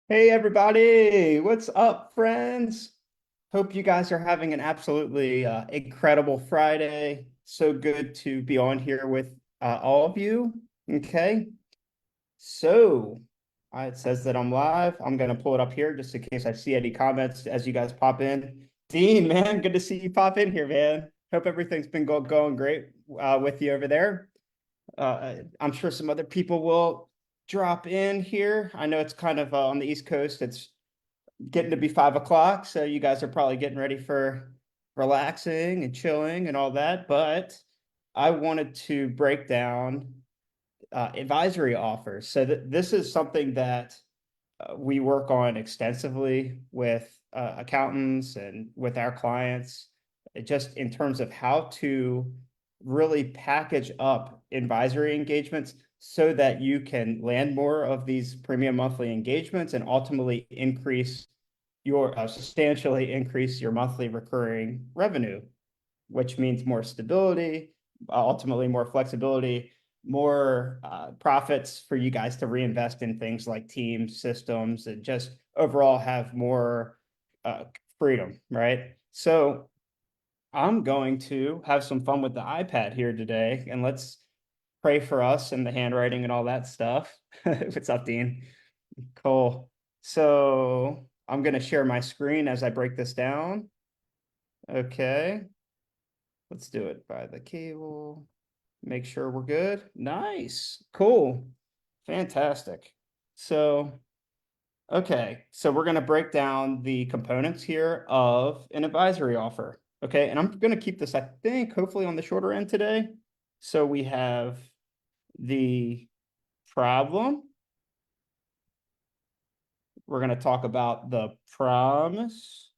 Hey everybody, what's up, friends? Hope you guys are having an absolutely incredible Friday. So good to be on here with all of you. Okay, so it says that I'm live. I'm gonna pull it up here just in case I see any comments as you guys pop in. Dean, man, good to see you pop in here, man. Hope everything's been going great with you over there. I'm sure some other people will drop in here. I know it's kind of on the East Coast. It's getting to be 5 o'clock, so you guys are probably getting ready for relaxing and chilling and all that. But I wanted to break down advisory offers. So this is something that we work on extensively with accountants and with our clients, just in terms of how to really package up advisory engagements so that you can land more of these premium monthly engagements and ultimately increase your substantially increase your monthly recurring revenue, which means more stability, ultimately more flexibility, more profits for you guys to reinvest in things like team systems and just overall have more freedom, right? So I'm going to have some fun with the iPad here today, and let's pray for us and the handwriting and all that stuff. What's up, Dean? Cool. So I'm going to share my screen as I break this down. Okay. Let's do it by the cable. Make sure we're good. Nice. Cool. Fantastic. So, okay. So we're going to break down the components here of an advisory offer. Okay. And I'm going to keep this, I think, hopefully on the shorter end today. So we have the problem. We're going to talk about the promise.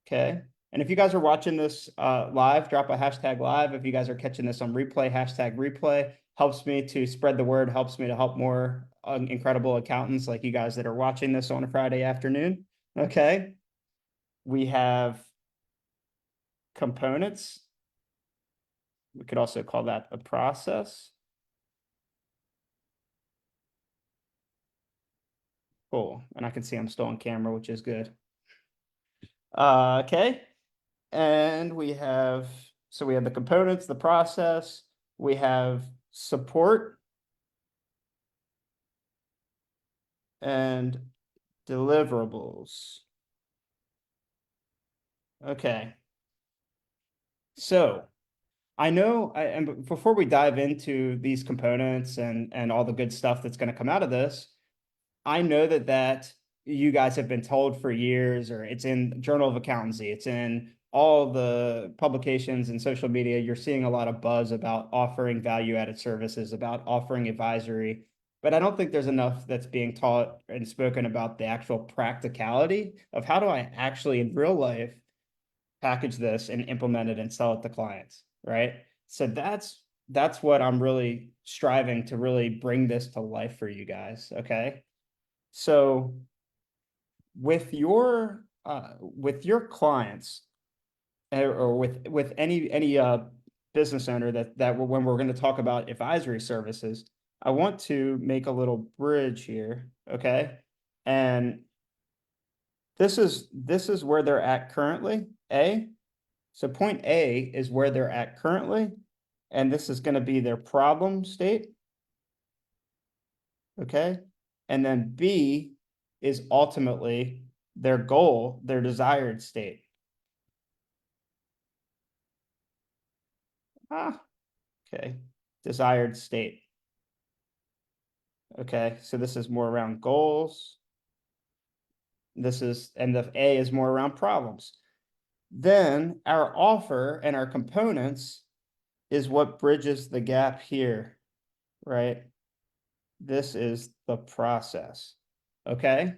Okay. And if you guys are watching this live, drop a hashtag live. If you guys are catching this on replay, hashtag replay helps me to spread the word, helps me to help more incredible accountants like you guys that are watching this on a Friday afternoon. Okay. We have components. We could also call that a process. Cool. And I can see I'm still on camera, which is good. Okay. And so we have the components, the process, we have support and deliverables. Okay. So I know, and before we dive into these components and all the good stuff that's going to come out of this, I know that you guys have been told for years, or it's in Journal of Accountancy, it's in all the publications and social media. You're seeing a lot of buzz about offering value-added services, about offering advisory, but I don't think there's enough that's being taught and spoken about the actual practicality of how do I actually in real life package this and implement it and sell it to clients, right? So that's what I'm really striving to really bring this to life for you guys, okay? So with your clients or with any business owner that when we're going to talk about advisory services, I want to make a little bridge here, okay? And this is where they're at currently, A. So point A is where they're at currently, and this is going to be their problem state, okay? And then B is ultimately their goal, their desired state. Ah, okay. Desired state. Okay, so this is more around goals. And the A is more around problems. Then our offer and our components is what bridges the gap here, right? This is the process. Okay.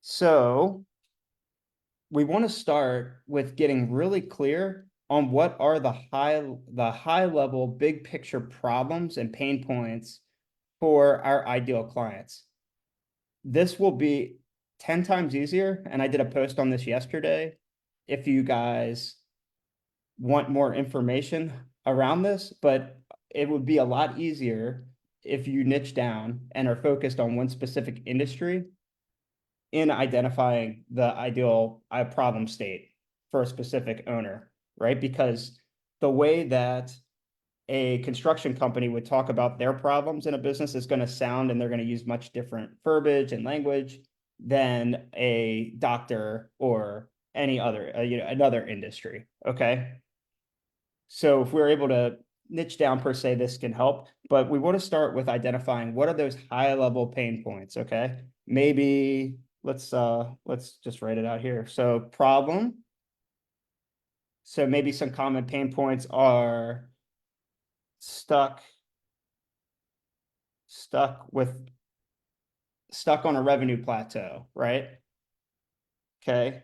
So we want to start with getting really clear on what are the high level big picture problems and pain points for our ideal clients. This will be 10 times easier. And I did a post on this yesterday. If you guys want more information around this, but it would be a lot easier if you niche down and are focused on one specific industry in identifying the ideal problem state for a specific owner, right? Because the way that a construction company would talk about their problems in a business is going to sound, and they're going to use much different verbiage and language than a doctor or any other, another industry. Okay. So if we're able to niche down per se, this can help, but we want to start with identifying what are those high level pain points. Okay. Maybe let's just write it out here. So problem. So maybe some common pain points are stuck stuck with stuck on a revenue plateau, right? Okay.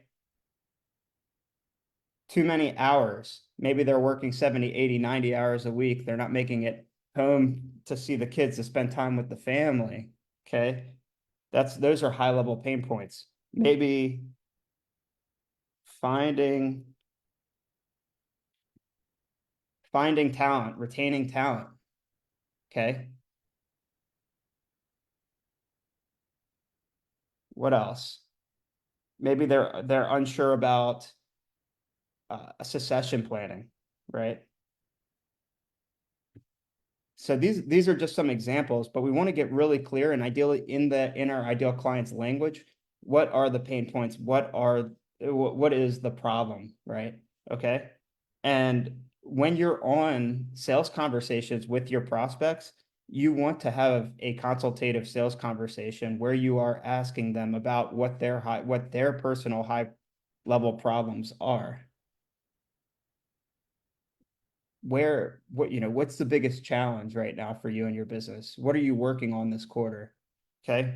Too many hours. Maybe they're working 70, 80, 90 hours a week. They're not making it home to see the kids, to spend time with the family. Okay. Those are high level pain points. Maybe finding finding talent, retaining talent. Okay. What else? Maybe they're unsure about succession planning, right? So these are just some examples, but we want to get really clear and ideally in our ideal client's language, what are the pain points? What is the problem, right? Okay. And when you're on sales conversations with your prospects, you want to have a consultative sales conversation where you are asking them about what their personal high level problems are. What's the biggest challenge right now for you and your business? What are you working on this quarter? Okay.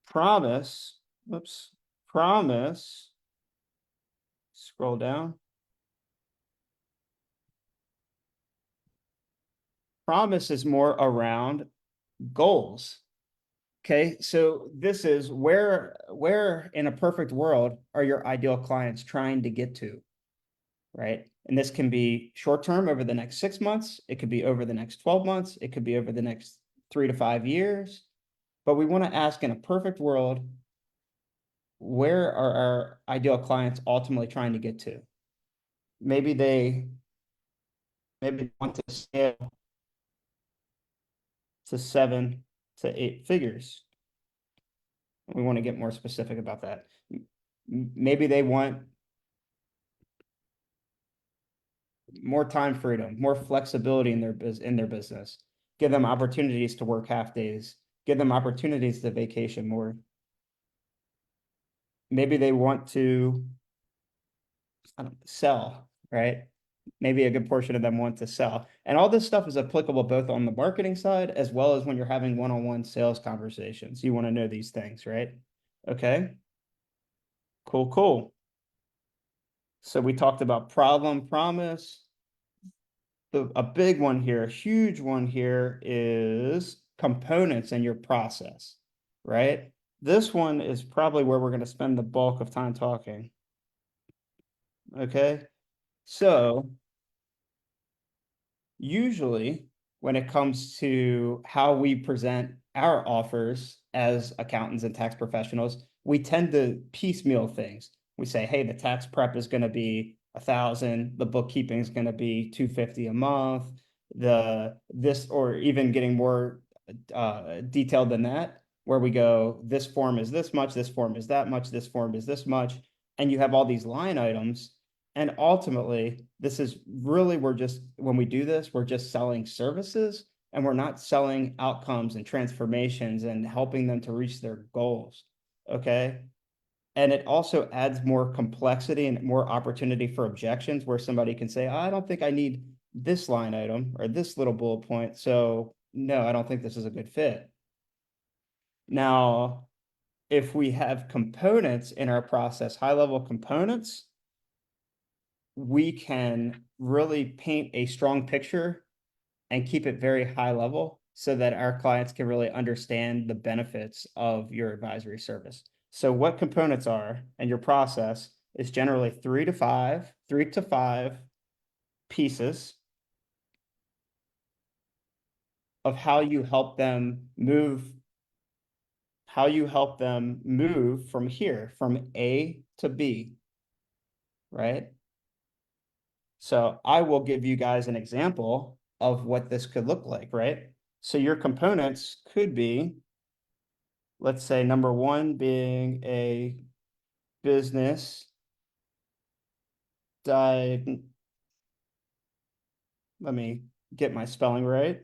Promise. Oops. Promise. Scroll down. Promise is more around goals. Okay. So this is where in a perfect world are your ideal clients trying to get to, right? And this can be short term over the next 6 months. It could be over the next 12 months. It could be over the next 3 to 5 years. But we want to ask, in a perfect world, where are our ideal clients ultimately trying to get to? Maybe maybe want to scale to 7 to 8 figures. We want to get more specific about that. Maybe they want more time freedom, more flexibility in their business. Give them opportunities to work half days. Give them opportunities to vacation more. Maybe they want to sell, right? Maybe a good portion of them want to sell. And all this stuff is applicable both on the marketing side as well as when you're having one-on-one sales conversations. You want to know these things, right? Okay. Cool, cool. So we talked about problem, promise. A big one here, a huge one here is components in your process, right? This one is probably where we're going to spend the bulk of time talking. Okay. So usually when it comes to how we present our offers as accountants and tax professionals, we tend to piecemeal things. We say, hey, the tax prep is going to be 1,000, the bookkeeping is going to be 250 a month, or even getting more detailed than that, where we go, this form is this much, this form is that much, this form is this much, and you have all these line items. And ultimately, this is really, when we do this, we're just selling services, and we're not selling outcomes and transformations and helping them to reach their goals. Okay. And it also adds more complexity and more opportunity for objections, where somebody can say, I don't think I need this line item or this little bullet point. So no, I don't think this is a good fit. Now, if we have components in our process, high level components, we can really paint a strong picture and keep it very high level so that our clients can really understand the benefits of your advisory service. So what components are and your process is generally three to five pieces of how you help them move from here, from A to B, right? So I will give you guys an example of what this could look like, right? So your components could be, let's say number one being a business di let me get my spelling right.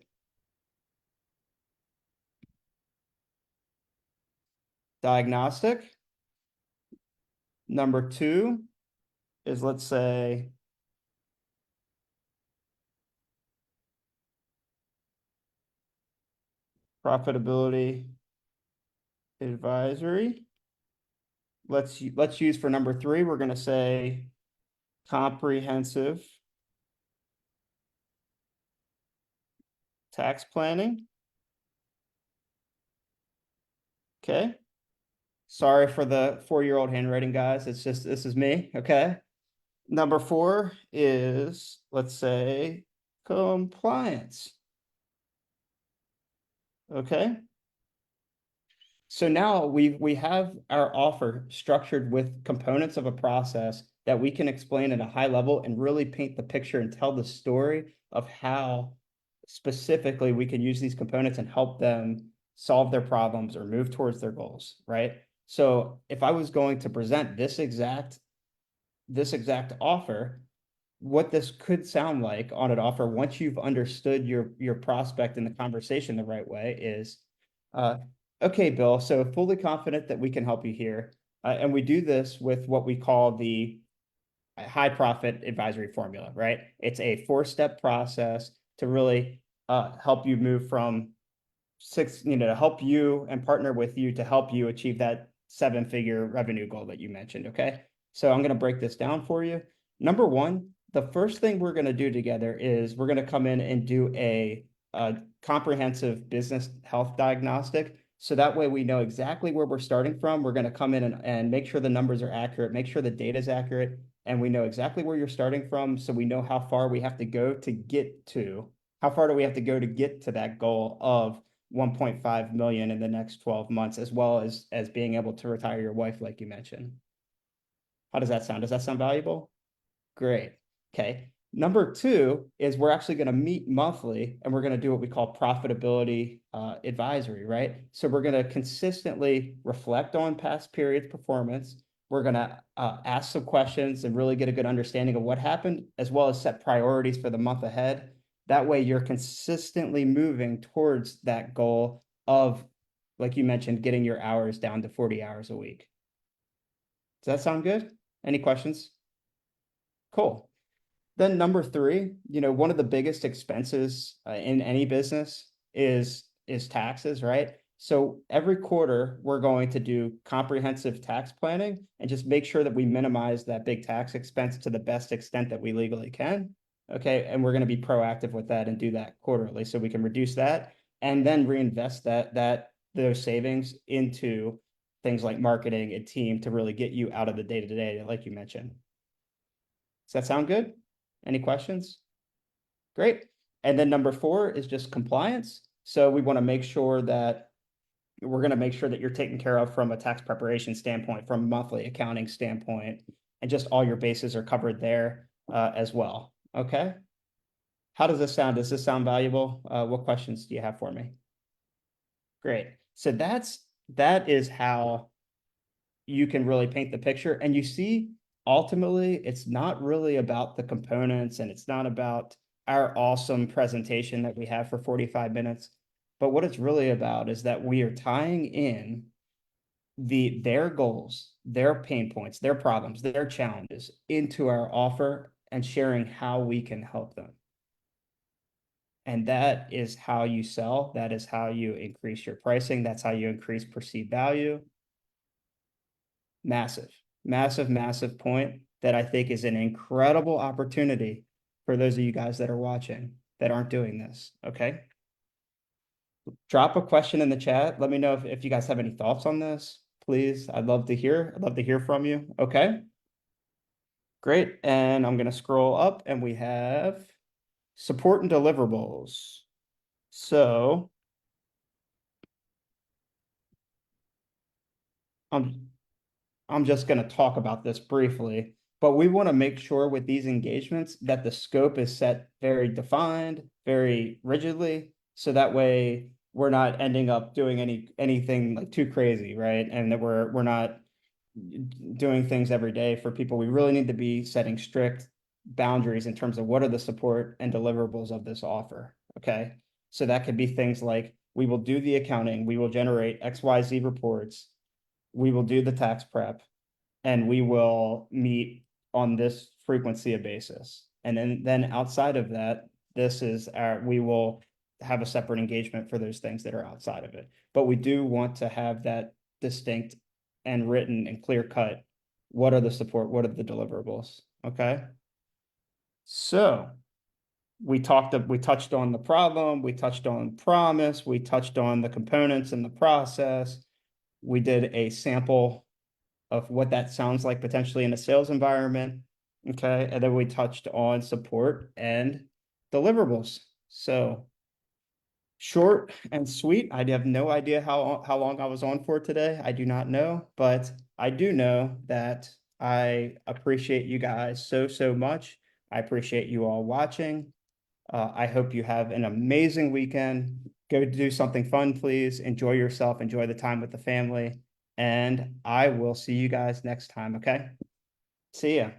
Diagnostic. Number two is, let's say, profitability advisory. Let's use for number three, we're going to say comprehensive tax planning. Okay. Sorry for the 4-year-old handwriting, guys. It's just, this is me. Okay. Number four is, let's say, compliance. Okay. So now we have our offer structured with components of a process that we can explain at a high level and really paint the picture and tell the story of how specifically we can use these components and help them solve their problems or move towards their goals, right? So if I was going to present this exact offer, what this could sound like on an offer once you've understood your prospect in the conversation the right way is, uh, okay, Bill, so fully confident that we can help you here. And we do this with what we call the high profit advisory formula, right? It's a 4-step process to really help you move from to help you and partner with you to help you achieve that 7-figure revenue goal that you mentioned. Okay. So I'm going to break this down for you. Number one, the first thing we're going to do together is we're going to come in and do a comprehensive business health diagnostic. So that way we know exactly where we're starting from. We're going to come in and make sure the numbers are accurate, make sure the data is accurate, and we know exactly where you're starting from. So we know how far we have to go to get to, how far do we have to go to get to that goal of 1.5 million in the next 12 months, as well as being able to retire your wife, like you mentioned. How does that sound? Does that sound valuable? Great. Okay. Number two is we're actually going to meet monthly and we're going to do what we call profitability advisory, right? So we're going to consistently reflect on past periods performance. We're going to ask some questions and really get a good understanding of what happened, as well as set priorities for the month ahead. That way you're consistently moving towards that goal of, like you mentioned, getting your hours down to 40 hours a week. Does that sound good? Any questions? Cool. Then number three, one of the biggest expenses in any business is taxes, right? So every quarter we're going to do comprehensive tax planning and just make sure that we minimize that big tax expense to the best extent that we legally can. Okay, and we're going to be proactive with that and do that quarterly so we can reduce that and then reinvest those savings into things like marketing and team to really get you out of the day-to-day, like you mentioned. Does that sound good? Any questions? Great. And then number four is just compliance. So we want to make sure that we're going to make sure that you're taken care of from a tax preparation standpoint, from a monthly accounting standpoint, and just all your bases are covered there as well. Okay. How does this sound? Does this sound valuable? What questions do you have for me? Great. So that is how you can really paint the picture. And you see, ultimately, it's not really about the components and it's not about our awesome presentation that we have for 45 minutes. But what it's really about is that we are tying in their goals, their pain points, their problems, their challenges into our offer and sharing how we can help them. And that is how you sell. That is how you increase your pricing. That's how you increase perceived value. Massive, massive, massive point that I think is an incredible opportunity for those of you guys that are watching that aren't doing this. Okay. Drop a question in the chat. Let me know if you guys have any thoughts on this, please. I'd love to hear from you. Okay. Great. And I'm going to scroll up and we have support and deliverables. So I'm I'm just going to talk about this briefly, but we want to make sure with these engagements that the scope is set very defined, very rigidly, so that way we're not ending up doing anything like too crazy, right? And that we're not doing things every day for people. We really need to be setting strict boundaries in terms of what are the support and deliverables of this offer. Okay. So that could be things like we will do the accounting, we will generate XYZ reports, we will do the tax prep, and we will meet on this frequency of basis. And then outside of that, this is our we will have a separate engagement for those things that are outside of it. But we do want to have that distinct and written and clear cut. What are the support? What are the deliverables? Okay. So we touched on the problem, we touched on promise, we touched on the components and the process. We did a sample of what that sounds like potentially in a sales environment. Okay. And then we touched on support and deliverables. So short and sweet. I have no idea how long I was on for today. I do not know, but I do know that I appreciate you guys so much. I appreciate you all watching. I hope you have an amazing weekend. Go do something fun, please. Enjoy yourself. Enjoy the time with the family. And I will see you guys next time. Okay. See ya.